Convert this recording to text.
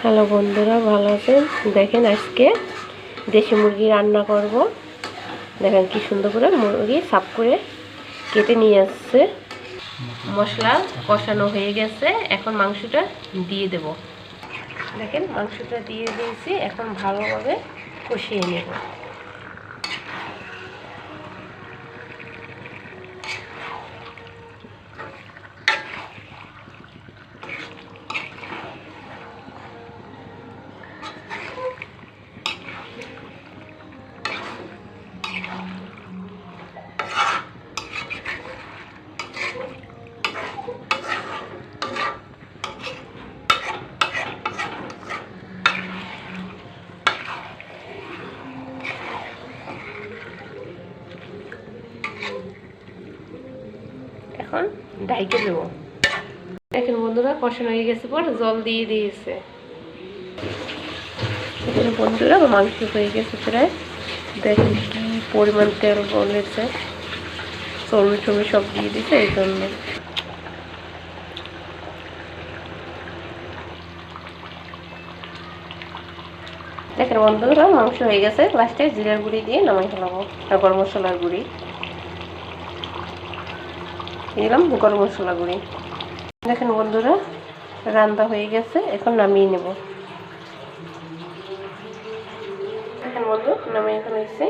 Hello বন্ধুরা, ভালো আছেন? দেখেন আজকে দেশি মুরগি রান্না করব। দেখেন কি সুন্দর করে মুরগি সাফ করে কেটে নিয়ে আসছে। মশলা কষানো হয়ে গেছে, এখন মাংসটা দিয়ে দেব। দেখেন মাংসটা দিয়ে দিয়েছি, এখন ভালোভাবে কষিয়ে নেব। এখন ঢাইকে দেব। দেখেন বন্ধুরা কষানো হয়ে গেছে, পর জল দিয়ে দিয়েছে। এখানে বন্ধুরা মাংস হয়ে গেছে প্রায়। দেখেন কি পরিমাণ তেল বলেছে, চর্বি টর্বি সব দিয়ে দিছে এই জন্য। দেখেন বন্ধুরা মাংস হয়ে গেছে, লাস্টে জিরার গুঁড়ি দিয়ে নামাই ফেলাবো। আর গরম মশলার গুঁড়ি দিলাম, গরম মশলা গুঁড়ি। দেখেন বন্ধুরা রান্না হয়ে গেছে, এখন নামিয়ে নেব। দেখেন বন্ধু নামিয়ে ফেলেছি।